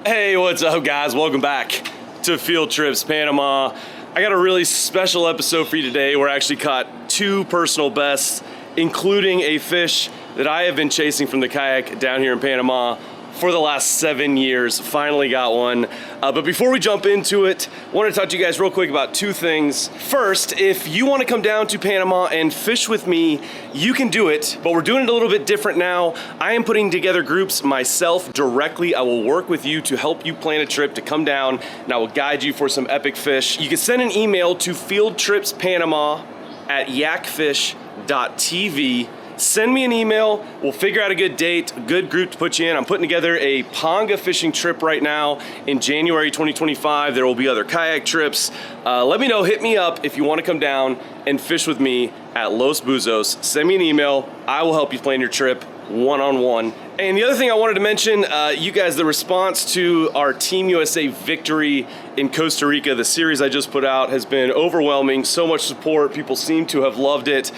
Hey, what's up guys? Welcome back to Field Trips Panama. I got a really special episode for you today where I actually caught 2 personal bests, including a fish that I have been chasing from the kayak down here in Panama for the last 7 years. Finally got one. But before we jump into it, I want to talk to you guys real quick about 2 things. First, if you want to come down to Panama and fish with me, you can do it, but we're doing it a little bit different now. I am putting together groups myself directly. I will work with you to help you plan a trip to come down, and I will guide you for some epic fish. You can send an email to fieldtripspanama@yakfish.tv. Send me an email, we'll figure out a good date, a good group to put you in. I'm putting together a panga fishing trip right now in January 2025. There will be other kayak trips. Let me know, hit me up if you want to come down and fish with me at Los Buzos. Send me an email, I will help you plan your trip one-on-one. And the other thing I wanted to mention, you guys, the response to our Team USA victory in Costa Rica, the series I just put out, has been overwhelming. So much support, people seem to have loved it.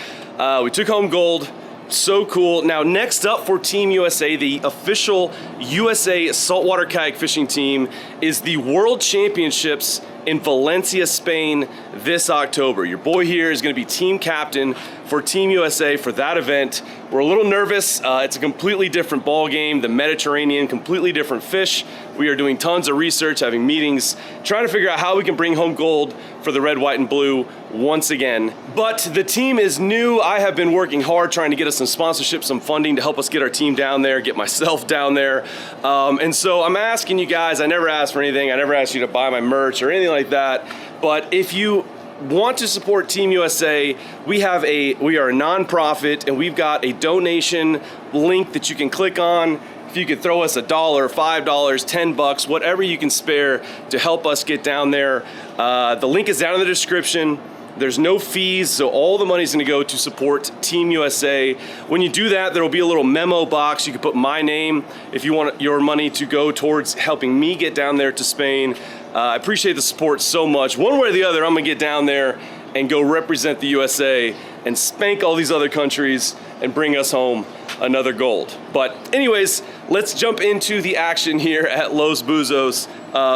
We took home gold. So cool. Now, next up for Team USA, the official USA saltwater kayak fishing team, is the World Championships in Valencia, Spain this October. Your boy here is going to be team captain for Team USA for that event. We're a little nervous. It's a completely different ball game, the Mediterranean, completely different fish. We are doing tons of research, having meetings, trying to figure out how we can bring home gold for the red, white, and blue once again. But the team is new. I have been working hard trying to get us some sponsorship, some funding to help us get our team down there, get myself down there. And so I'm asking you guys, I never asked for anything. I never asked you to buy my merch or anything like that. But if you want to support Team USA, we are a nonprofit and we've got a donation link that you can click on. If you could throw us $1, $5, $10, whatever you can spare to help us get down there. The link is down in the description. There's no fees, so all the money's gonna go to support Team USA. When you do that, there will be a little memo box. You can put my name if you want your money to go towards helping me get down there to Spain. I appreciate the support so much. One way or the other, I'm gonna get down there and go represent the USA and spank all these other countries and bring us home another gold. But anyways, let's jump into the action here at Los Buzos.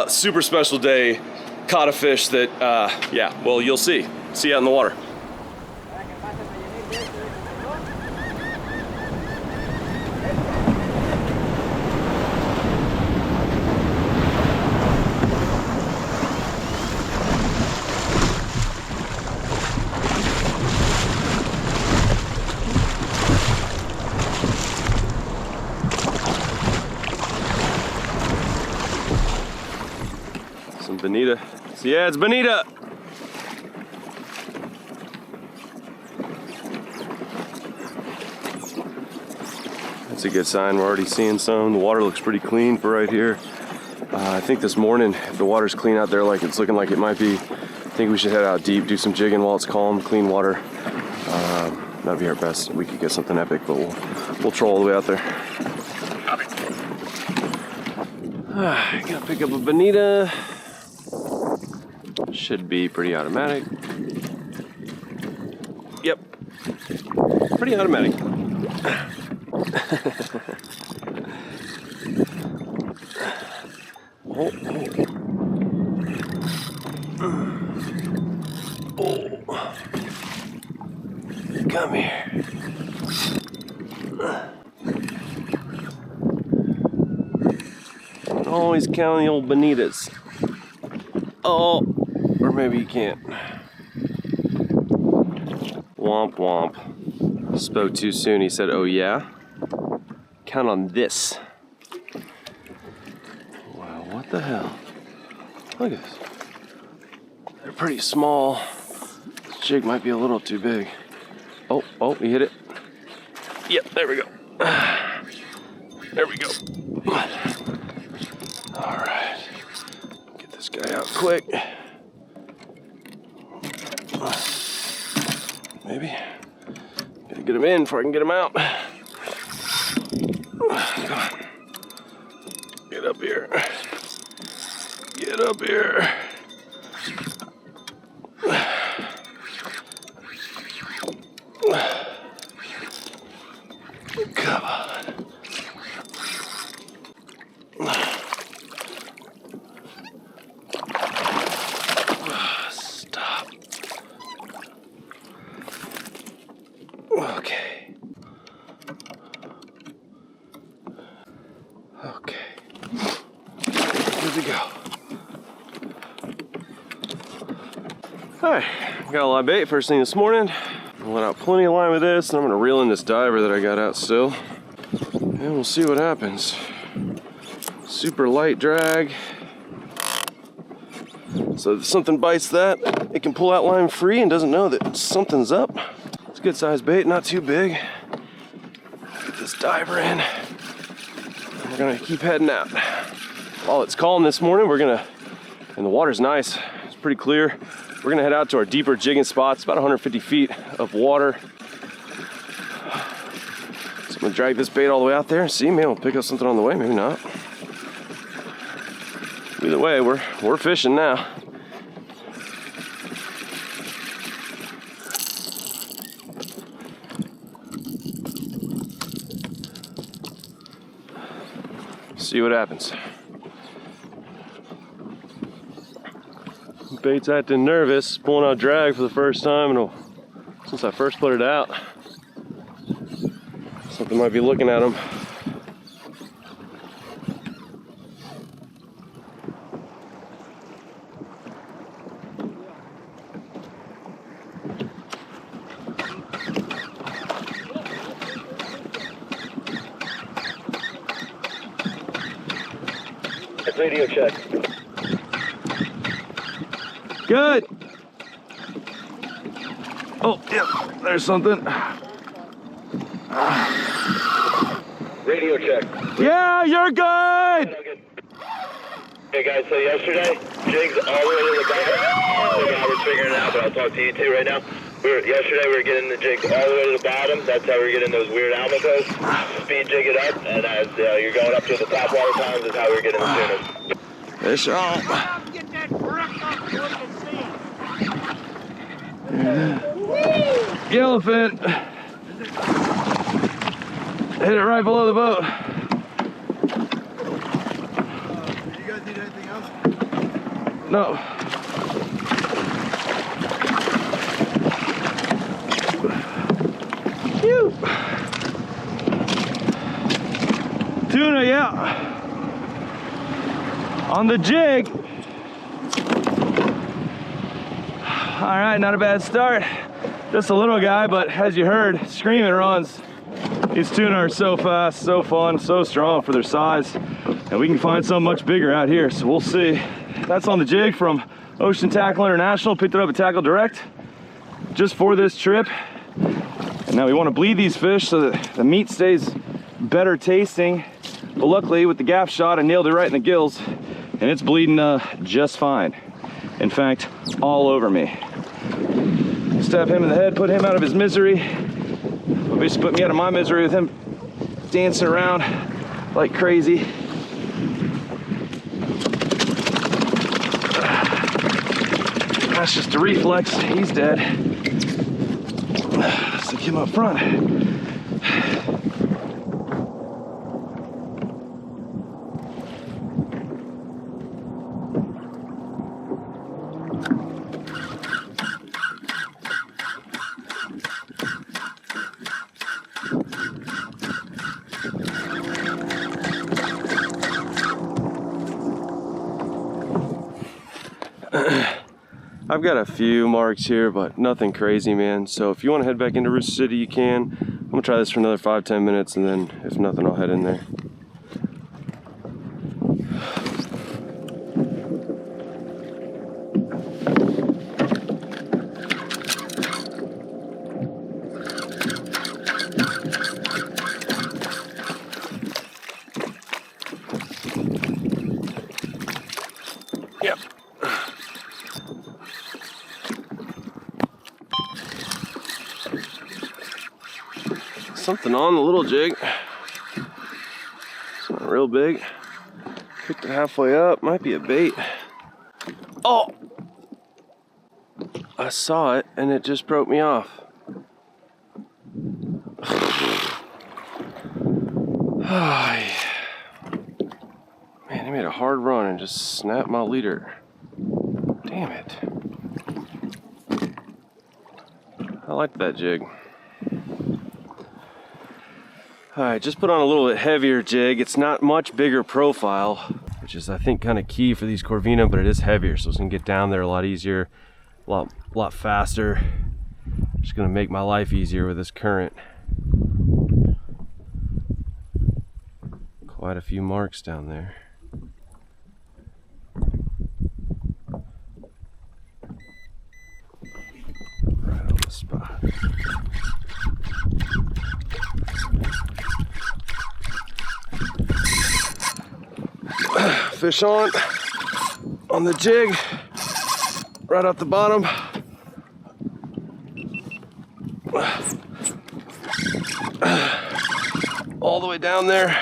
Super special day. Caught a fish that, yeah, well, you'll see. See you out in the water. Some bonita. So yeah, it's bonita. That's a good sign. We're already seeing some. The water looks pretty clean for right here. I think this morning, if the water's clean out there like it's looking like it might be, I think we should head out deep, do some jigging while it's calm, clean water. That'd be our best. We could get something epic, but we'll troll all the way out there. Gotta pick up a bonita. Should be pretty automatic. Yep, pretty automatic. Oh. Come here. Always count the old bonitas. Oh, or maybe you can't. Womp womp. Spoke too soon. He said, oh yeah? Count on this. Wow, what the hell? Look at this. They're pretty small. This jig might be a little too big. Oh, he hit it. Yep, there we go. There we go. All right. Get this guy out quick. Maybe. Gotta get him in before I can get him out. Come on. Get up here. Get up here. Come on. to go. All right, got a lot of bait first thing this morning. I let out plenty of line with this, and I'm gonna reel in this diver that I got out still, and we'll see what happens. Super light drag. So if something bites that, it can pull out line free and doesn't know that something's up. It's a good sized bait, not too big. Get this diver in. And we're gonna keep heading out. While it's calm this morning, and the water's nice, it's pretty clear. We're gonna head out to our deeper jigging spots, about 150 feet of water. So I'm gonna drag this bait all the way out there and see, maybe we'll pick up something on the way, maybe not. Either way, we're fishing now. See what happens. Bait's acting nervous, pulling out drag for the first time since I first put it out. Something might be looking at him. Radio check. Good. Oh, yeah, there's something. Radio check. Yeah, you're good. Hey guys, so yesterday, jigs all the way to the bottom. The guy was figuring it out, but I'll talk to you two right now. Yesterday we were getting the jigs all the way to the bottom. That's how we're getting those weird almacos. Speed jig it up, and as you're going up to the top water times is how we're getting the tuners. Fish on. Get that brick up so we can see. Yellowfin. Hit it right below the boat. Do you guys need anything else? No. Phew. Tuna, yeah. On the jig. All right, not a bad start. Just a little guy, but as you heard, screaming runs. These tuna are so fast, so fun, so strong for their size. And we can find some much bigger out here, so we'll see. That's on the jig from Ocean Tackle International. Picked it up at Tackle Direct just for this trip. And now we want to bleed these fish so that the meat stays better tasting. But luckily with the gaff shot, I nailed it right in the gills and it's bleeding just fine. In fact, all over me. Stab him in the head, put him out of his misery. Basically put me out of my misery with him dancing around like crazy. That's just a reflex, he's dead. Stick him up front. I've got a few marks here, but nothing crazy, man. So if you want to head back into Rooster City, you can. I'm gonna try this for another 5-10 minutes, and then if nothing, I'll head in there. Yep. Something on the little jig. It's not real big. Picked it halfway up. Might be a bait. Oh! I saw it and it just broke me off. Man, he made a hard run and just snapped my leader. Damn it. I liked that jig. All right, just put on a little bit heavier jig. It's not much bigger profile, which is I think kind of key for these Corvina, but it is heavier, so it's gonna get down there a lot easier, a lot faster. Just gonna make my life easier with this current. Quite a few marks down there. Right on the spot. Fish on the jig, right off the bottom. All the way down there.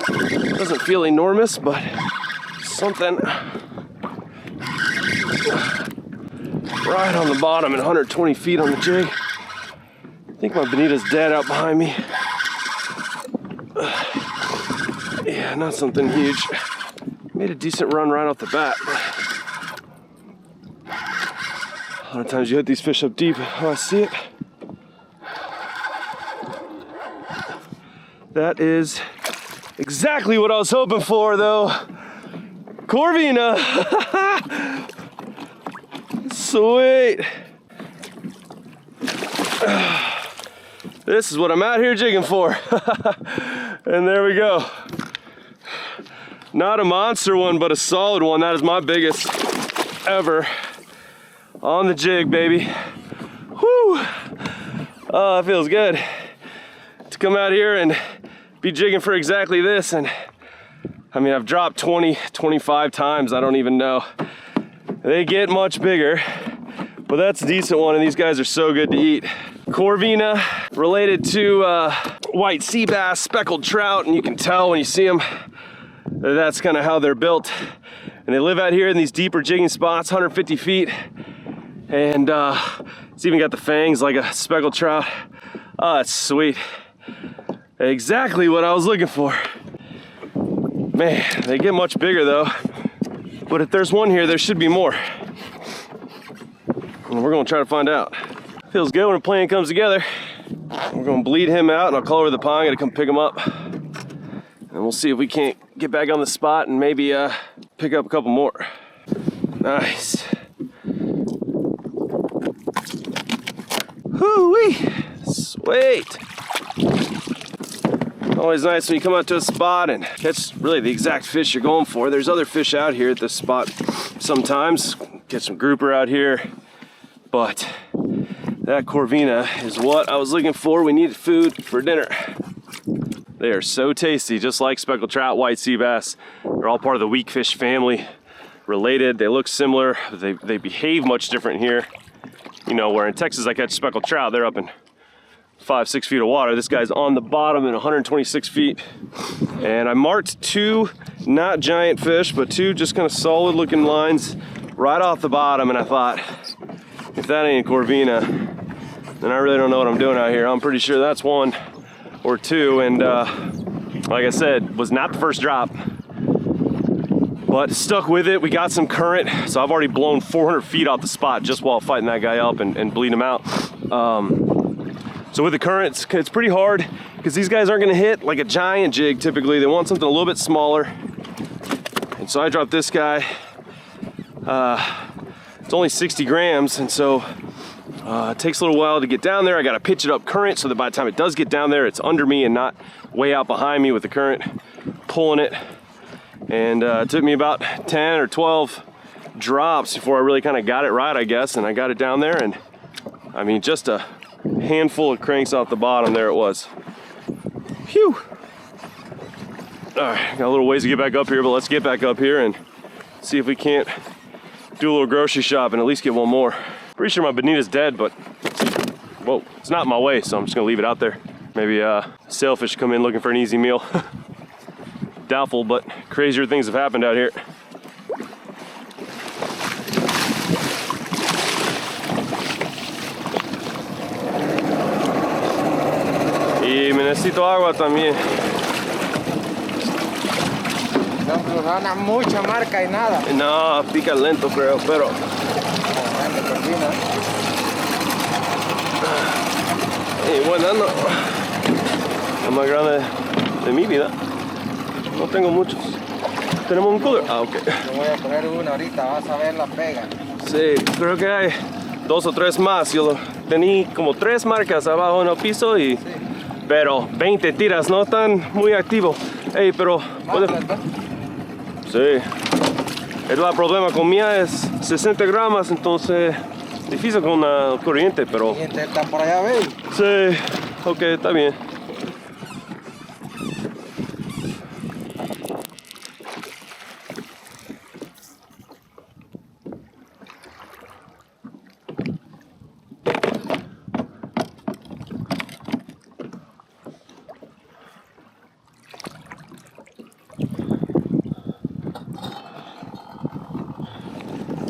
Doesn't feel enormous, but something right on the bottom at 120 feet on the jig. I think my bonita's dead out behind me. Yeah, not something huge. Made a decent run right off the bat. A lot of times you hit these fish up deep. Oh, I see it. That is exactly what I was hoping for, though. Corvina. Sweet. This is what I'm out here jigging for. And there we go. Not a monster one, but a solid one. That is my biggest ever on the jig, baby. Whew. Oh, it feels good to come out here and be jigging for exactly this. And I mean, I've dropped 20, 25 times. I don't even know. They get much bigger, but that's a decent one. And these guys are so good to eat. Corvina, related to white sea bass, speckled trout. And you can tell when you see them, that's kind of how they're built. And they live out here in these deeper jigging spots, 150 feet. And it's even got the fangs like a speckled trout. Oh, it's sweet. Exactly what I was looking for. Man, they get much bigger though. But if there's one here, there should be more. And we're gonna try to find out. Feels good when a plan comes together. We're gonna bleed him out and I'll call over the pond to come pick him up. And we'll see if we can't get back on the spot and maybe pick up a couple more. Nice. Hoo-wee, sweet. Always nice when you come out to a spot and catch really the exact fish you're going for. There's other fish out here at this spot sometimes. Get some grouper out here, but that Corvina is what I was looking for. We needed food for dinner. They are so tasty, just like speckled trout, white sea bass. They're all part of the weakfish family, related. They look similar. They behave much different here. You know, where in Texas I catch speckled trout, they're up in 5-6 feet of water. This guy's on the bottom at 126 feet. And I marked two, not giant fish, but two just kind of solid looking lines right off the bottom. And I thought, if that ain't Corvina, then I really don't know what I'm doing out here. I'm pretty sure that's one or two. And like I said, was not the first drop, but stuck with it. We got some current, so I've already blown 400 feet off the spot just while fighting that guy up and bleeding him out. So with the current, it's pretty hard because these guys aren't gonna hit like a giant jig typically. They want something a little bit smaller. And so I dropped this guy. It's only 60 grams, and so it takes a little while to get down there. I gotta pitch it up current so that by the time it does get down there, it's under me and not way out behind me with the current pulling it. And it took me about 10 or 12 drops before I really kind of got it right, I guess. And I got it down there, and I mean, just a handful of cranks off the bottom, there it was. Phew. All right, got a little ways to get back up here, but let's get back up here and see if we can't do a little grocery shop and at least get one more. Pretty sure my bonita's dead, but whoa, it's not in my way, so I'm just gonna leave it out there. Maybe sailfish come in looking for an easy meal. Doubtful, but crazier things have happened out here. Y me necesito agua también. No da mucha marca y nada. No, pica lento creo, pero... Y bueno, no. La más grande de mi vida. No tengo muchos. Tenemos un cooler. Ah, ok. Yo voy a poner una ahorita, vas a ver la pega. Sí, creo que hay 2 o 3 más. Yo tenía como 3 marcas abajo en el piso y... Sí. Pero 20 tiras, no tan muy activo. Hey, pero... Sí. El problema con mía es 60 gramos, entonces... Difícil con la corriente, pero... Y está por allá, ¿ves? Sí. Ok, está bien.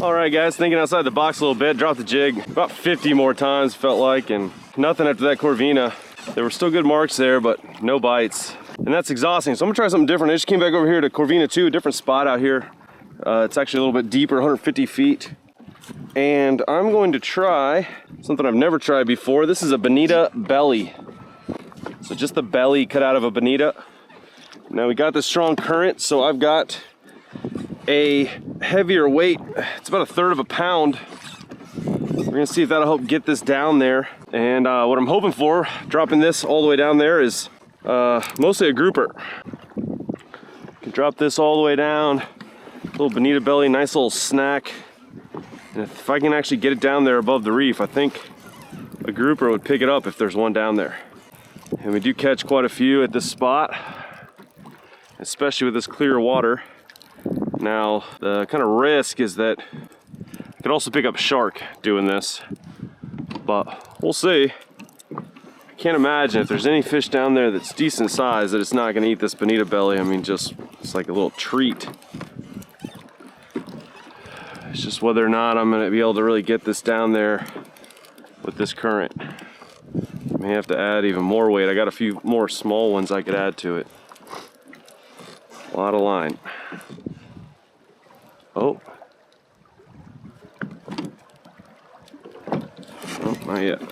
All right, guys, thinking outside the box a little bit, dropped the jig about 50 more times, felt like, and nothing after that Corvina. There were still good marks there, but no bites. And that's exhausting, so I'm gonna try something different. I just came back over here to Corvina 2, a different spot out here. It's actually a little bit deeper, 150 feet. And I'm going to try something I've never tried before. This is a bonita belly. So just the belly cut out of a bonita. Now we got the strong current, so I've got a heavier weight. It's about 1/3 of a pound. We're gonna see if that'll help get this down there. And what I'm hoping for, dropping this all the way down there, is mostly a grouper. Can drop this all the way down. Little bonita belly, nice little snack. And if I can actually get it down there above the reef, I think a grouper would pick it up if there's one down there. And we do catch quite a few at this spot, especially with this clear water. Now, the kind of risk is that I could also pick up a shark doing this, but we'll see. I can't imagine if there's any fish down there that's decent size that it's not gonna eat this bonita belly. I mean, just, it's like a little treat. It's just whether or not I'm gonna be able to really get this down there with this current. I may have to add even more weight. I got a few more small ones I could add to it. A lot of line. Oh. Oh, not yet. I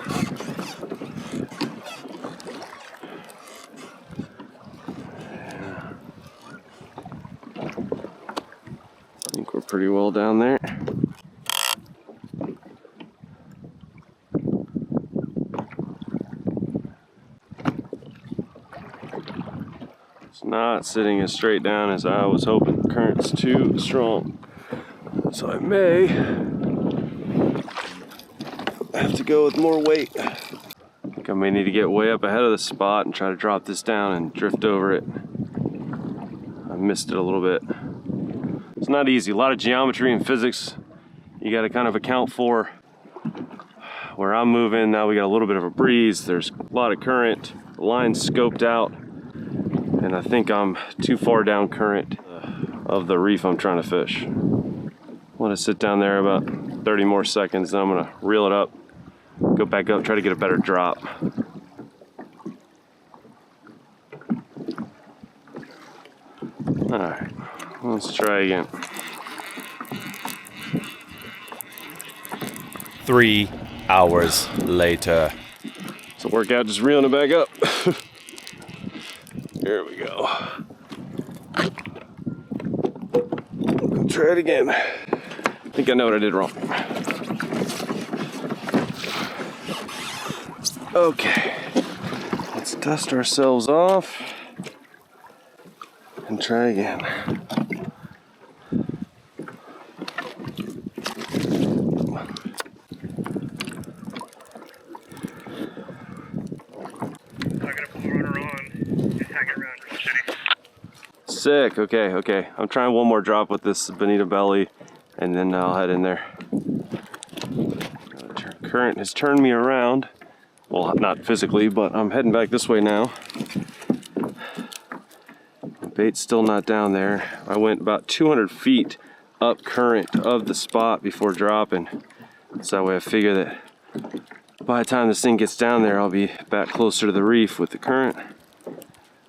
think we're pretty well down there. It's not sitting as straight down as I was hoping. The current's too strong. So I may have to go with more weight. I think I may need to get way up ahead of the spot and try to drop this down and drift over it. I missed it a little bit. It's not easy. A lot of geometry and physics you got to kind of account for. Where I'm moving now, we got a little bit of a breeze. There's a lot of current. The line's scoped out, and I think I'm too far down current of the reef I'm trying to fish. I want to sit down there about 30 more seconds, then I'm gonna reel it up, go back up, try to get a better drop. All right, let's try again. 3 hours later. It's a workout just reeling it back up. There we go. Try it again. I think I know what I did wrong. Okay, let's dust ourselves off and try again. Sick. Okay. I'm trying one more drop with this bonita belly, and then I'll head in there. Current has turned me around. Well, not physically, but I'm heading back this way now. The bait's still not down there. I went about 200 feet up current of the spot before dropping. So that way I figure that by the time this thing gets down there, I'll be back closer to the reef with the current.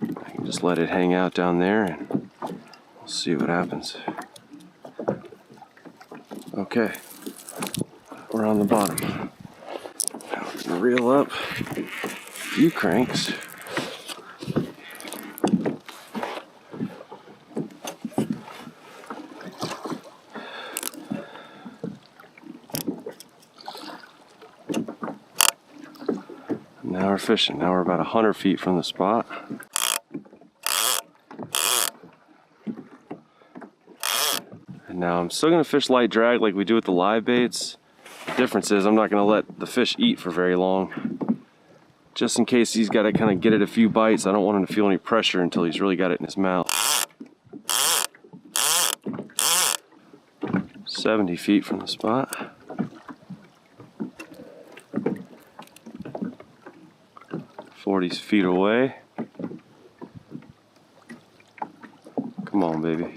I can just let it hang out down there and we'll see what happens. Okay, we're on the bottom. Now we're gonna reel up a few cranks. Now we're fishing. Now we're about 100 feet from the spot. And now I'm still gonna fish light drag like we do with the live baits. The difference is I'm not gonna let the fish eat for very long. Just in case he's gotta kind of get it a few bites, I don't want him to feel any pressure until he's really got it in his mouth. 70 feet from the spot. 40 feet away. Come on, baby.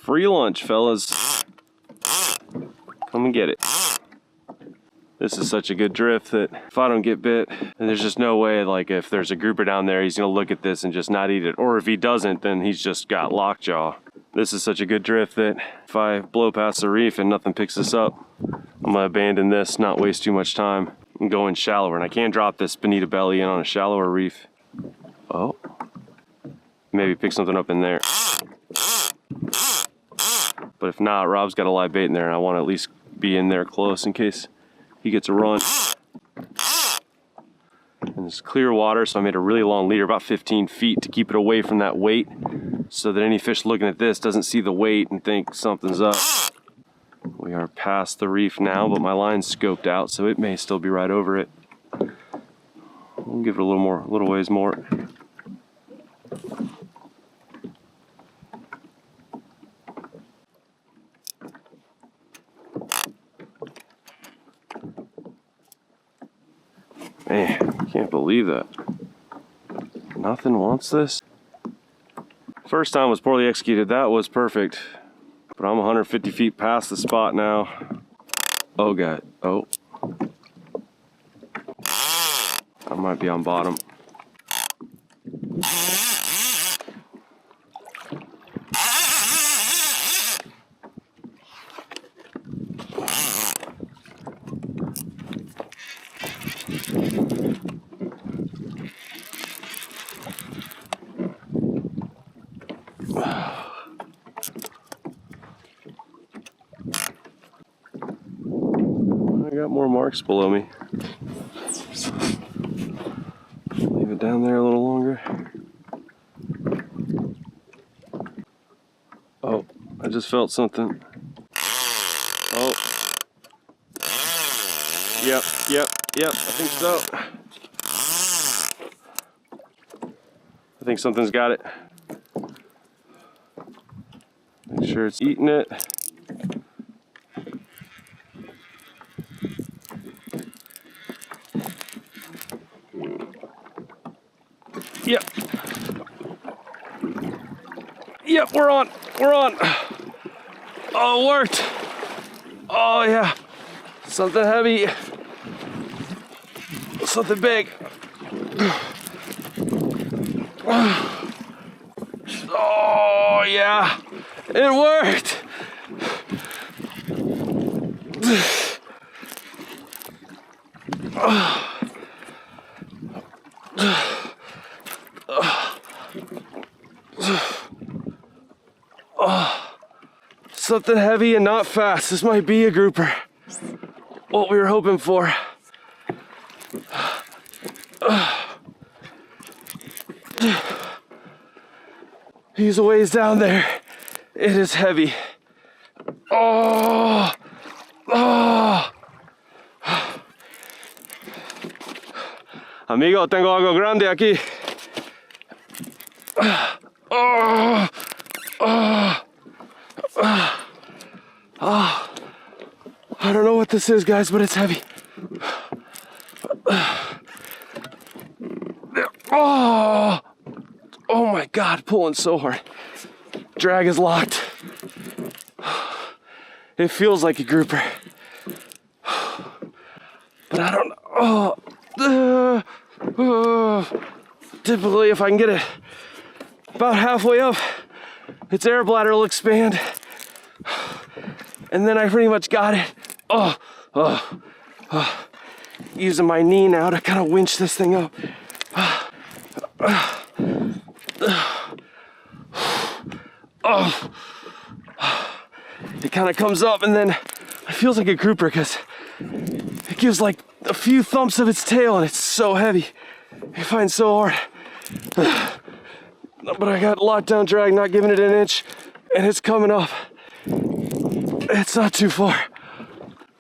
Free lunch, fellas. Come and get it. This is such a good drift that if I don't get bit, and there's just no way, like if there's a grouper down there, he's gonna look at this and just not eat it. Or if he doesn't, then he's just got lockjaw. This is such a good drift that if I blow past the reef and nothing picks this up, I'm gonna abandon this, not waste too much time, and go in shallower. And I can drop this bonita belly in on a shallower reef. Oh, maybe pick something up in there. But if not, Rob's got a live bait in there, and I want to at least be in there close in case he gets a run. And it's clear water, so I made a really long leader, about 15 feet, to keep it away from that weight, so that any fish looking at this doesn't see the weight and think something's up. We are past the reef now, but my line's scoped out, so it may still be right over it. We'll give it a little ways more. Man, can't believe that. Nothing wants this. First time was poorly executed. That was perfect. But I'm 150 feet past the spot now. Oh, God. Oh. I might be on bottom. I got more marks below me. Leave it down there a little longer. Oh, I just felt something. Oh. Yep, I think so. I think something's got it. Make sure it's eating it. Yep, we're on. Oh, it worked. Oh yeah, something heavy, something big. Oh yeah, it worked. Something heavy and not fast. This might be a grouper. What we were hoping for. He's a ways down there. It is heavy. Oh! Amigo, tengo algo grande aquí. I don't know what this is, guys, but it's heavy. Oh my God, pulling so hard. Drag is locked. It feels like a grouper. But I don't know. Typically, if I can get it about halfway up, its air bladder will expand. And then I pretty much got it. Using my knee now to kind of winch this thing up. It kind of comes up and then it feels like a grouper because gives like a few thumps of its tail and it's so heavy. I find so hard. But I got lockdown drag, not giving it an inch, and it's coming up. It's not too far.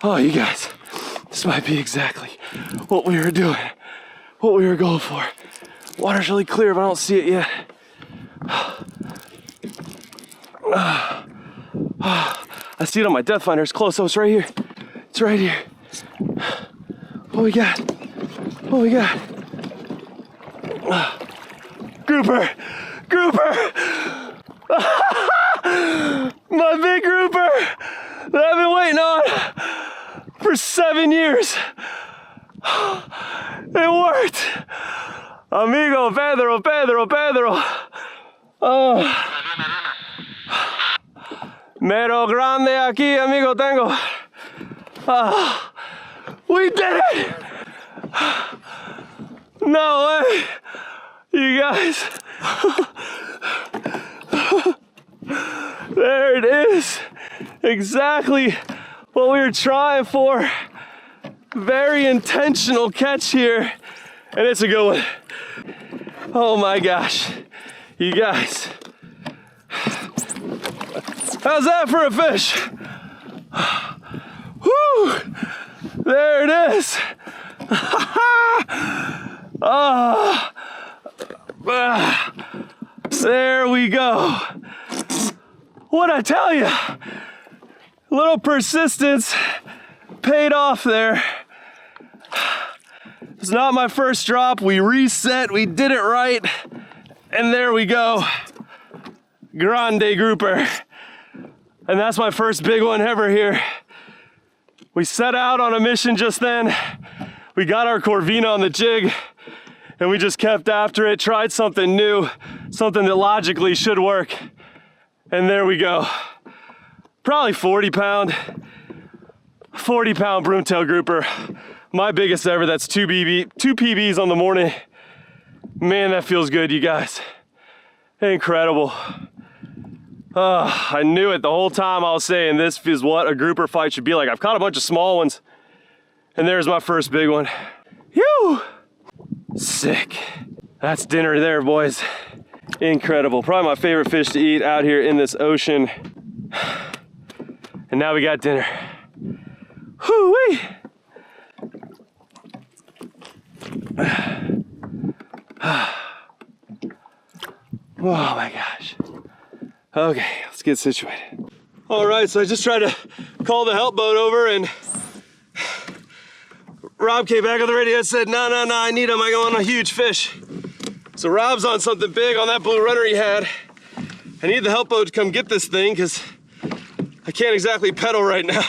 Oh, you guys, this might be exactly what we were doing, what we were going for. Water's really clear, but I don't see it yet. I see it on my depth finder. It's close. Oh, it's right here. It's right here. What we got? What we got? Grouper! Grouper! My big grouper that I've been waiting on for 7 years. It worked. Amigo, Pedro, Pedro, Pedro. Oh. Mero grande aquí, amigo, tengo. We did it! No way! You guys. There it is. Exactly what we were trying for. Very intentional catch here. And it's a good one. Oh my gosh. You guys. How's that for a fish? Woo! There it is. There we go. What'd I tell you? A little persistence paid off there. It's not my first drop. We reset, we did it right. And there we go. Grande grouper. And that's my first big one ever here. We set out on a mission just then. We got our Corvina on the jig and we just kept after it, tried something new, something that logically should work. And there we go. Probably 40 pound broomtail grouper. My biggest ever. That's two PBs on the morning. Man, that feels good, you guys. Incredible. I knew it the whole time. I was saying this is what a grouper fight should be like. I've caught a bunch of small ones and there's my first big one. Phew! Sick. That's dinner there, boys. Incredible. Probably my favorite fish to eat out here in this ocean. And now we got dinner. Whoo-wee! Oh my gosh. Okay, let's get situated. All right, so I just tried to call the help boat over and Rob came back on the radio and said, no, I need him, I go on a huge fish. So Rob's on something big on that blue runner he had. I need the help boat to come get this thing because I can't exactly pedal right now.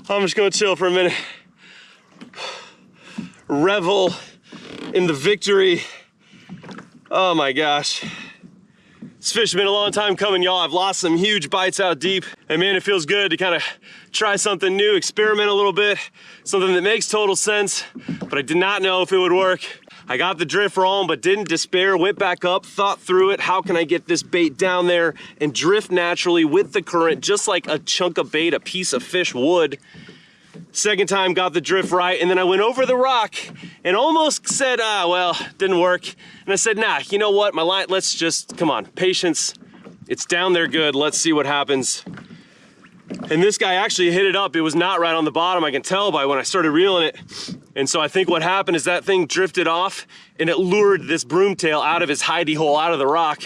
I'm just gonna chill for a minute. Revel in the victory. Oh my gosh. This fish has been a long time coming, y'all. I've lost some huge bites out deep. And man, it feels good to kind of try something new, experiment a little bit, something that makes total sense, but I did not know if it would work. I got the drift wrong, but didn't despair, went back up, thought through it. How can I get this bait down there and drift naturally with the current, just like a chunk of bait, a piece of fish would. Second time, got the drift right, and then I went over the rock and almost said, well, didn't work. And I said, nah, you know what, my line, let's just, come on, patience. It's down there good, let's see what happens. And this guy actually hit it up. It was not right on the bottom, I can tell by when I started reeling it. And so I think what happened is that thing drifted off and it lured this broomtail out of his hidey hole, out of the rock.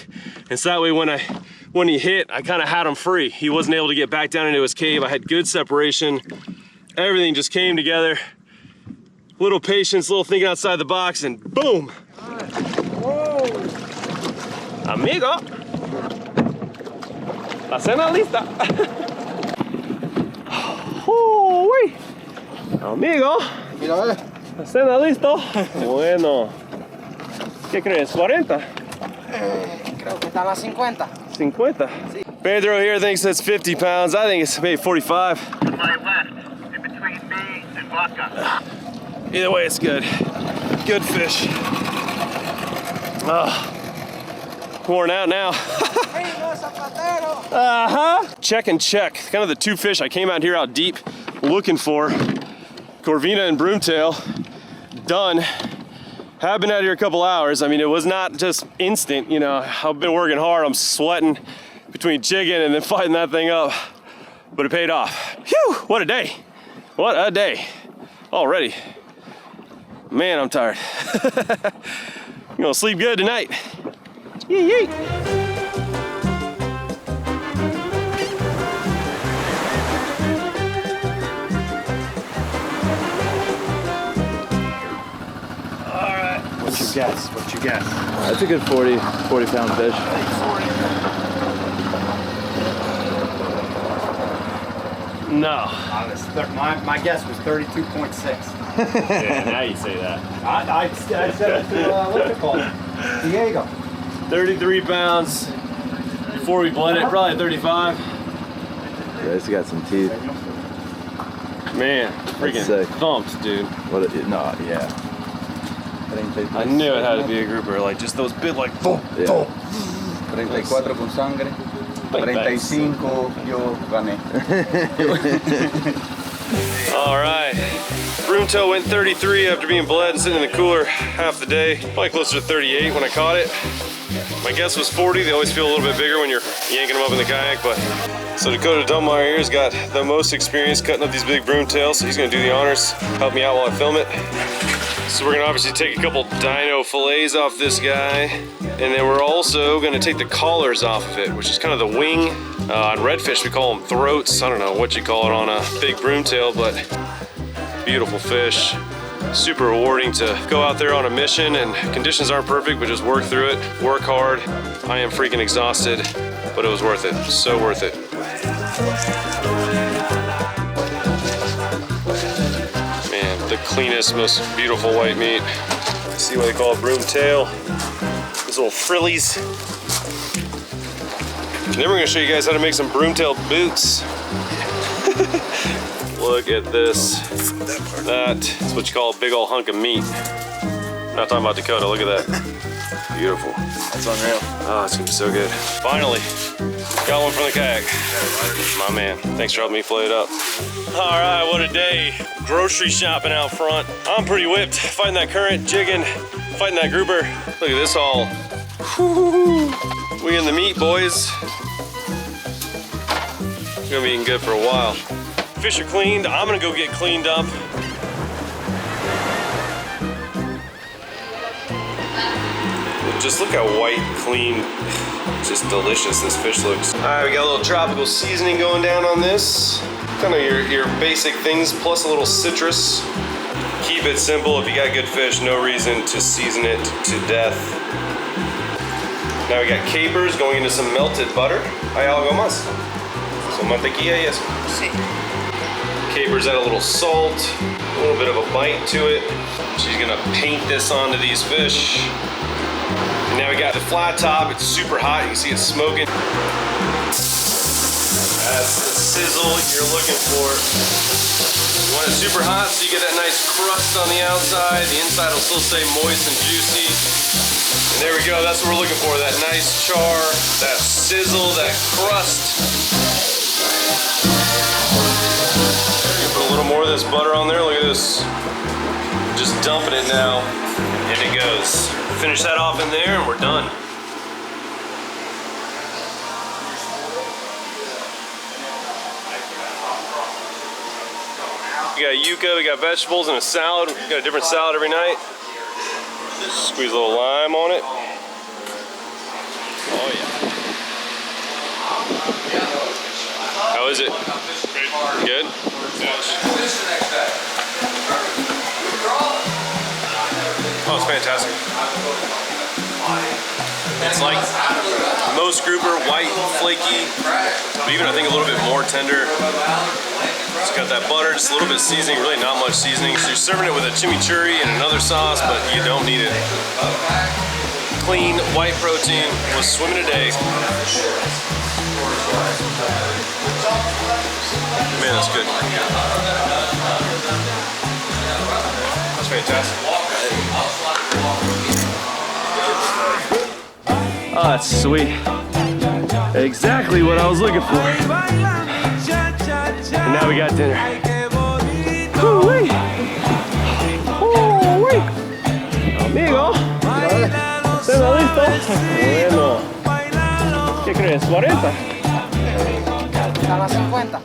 And so that way when he hit, I kind of had him free. He wasn't able to get back down into his cave. I had good separation. Everything just came together. Little patience, little thinking outside the box, and boom! Whoa. Amigo! La cena lista! Uy. Amigo! Mira, La cena listo? Bueno. ¿Qué crees? 40? creo que está a las 50. 50? Sí. Pedro here thinks that's 50 pounds. I think it's maybe 45. To my left, in between me and vodka. Either way, it's good. Good fish. Worn out now. Amigo, zapatero. Check and check. Kind of the two fish I came out here out deep. looking for. Corvina and broomtail, done. Have been out here a couple hours. I mean, it was not just instant, you know. I've been working hard. I'm sweating between jigging and then fighting that thing up, but it paid off. Phew, what a day. What a day already. Man, I'm tired. I'm gonna sleep good tonight. Yee yee. What's your guess? What's your guess? That's a good 40-pound fish. No. My guess was 32.6. Yeah, now you say that. I said it to, what's it called? Diego. 33 pounds. Before we blend it, probably 35. Yeah, it's got some teeth. Man, freaking sick. thumps, dude. What? No, yeah. I knew it had to be a grouper, like just those big, like, boom, Yeah. boom. 34 con sangre. 35 yo gané. All right. Broomtail went 33 after being bled and sitting in the cooler half the day. Probably closer to 38 when I caught it. My guess was 40. They always feel a little bit bigger when you're yanking them up in the kayak, but. So Dakota Dunmeyer here's got the most experience cutting up these big broomtails, so he's gonna do the honors, help me out while I film it. So we're gonna obviously take a couple dino fillets off this guy, and then we're also gonna take the collars off of it, which is kind of the wing. On redfish we call them throats. I don't know what you call it on a big broomtail, but beautiful fish. Super rewarding to go out there on a mission, and conditions aren't perfect, but just work through it, work hard. I am freaking exhausted, but it was worth it, so worth it. Man, the cleanest, most beautiful white meat. See what they call it, broomtail. These little frillies. And then we're gonna show you guys how to make some broomtail boots. Look at this. That's what you call a big old hunk of meat. Not talking about Dakota, look at that. Beautiful. That's unreal. Oh, it's gonna be so good. Finally, got one from the kayak. My man, thanks for helping me float it up. All right, what a day. Grocery shopping out front. I'm pretty whipped. Fighting that current, jigging, fighting that grouper. Look at this haul. We in the meat, boys. It's gonna be eating good for a while. Fish are cleaned. I'm gonna go get cleaned up. Just look how white, clean, just delicious this fish looks. All right, we got a little tropical seasoning going down on this. Kind of your basic things, plus a little citrus. Keep it simple. If you got good fish, no reason to season it to death. Now we got capers going into some melted butter. Hay algo más? So mantequilla, yes. Sí. Capers add a little salt, a little bit of a bite to it. She's gonna paint this onto these fish. And now we got the flat top. It's super hot. You can see it smoking. That's the sizzle you're looking for. You want it super hot so you get that nice crust on the outside. The inside will still stay moist and juicy. And there we go. That's what we're looking for. That nice char, that sizzle, that crust. Put a little more of this butter on there. Look at this. Just dumping it now, and it goes. Finish that off in there, and we're done. We got yuca, we got vegetables, and a salad. We got a different salad every night. Squeeze a little lime on it. Oh yeah. How is it? Good? Oh, it's fantastic. It's like most grouper, white, flaky, but even I think a little bit more tender. It's got that butter, just a little bit of seasoning, really not much seasoning. So you're serving it with a chimichurri and another sauce, but you don't need it. Clean, white protein, was swimming today. Man, that's good. That's fantastic. Oh, that's sweet. Exactly what I was looking for. And now we got dinner. Uy. Uy. Amigo, ¿estás listo? Bueno. ¿Qué crees? ¿40? Están a 50.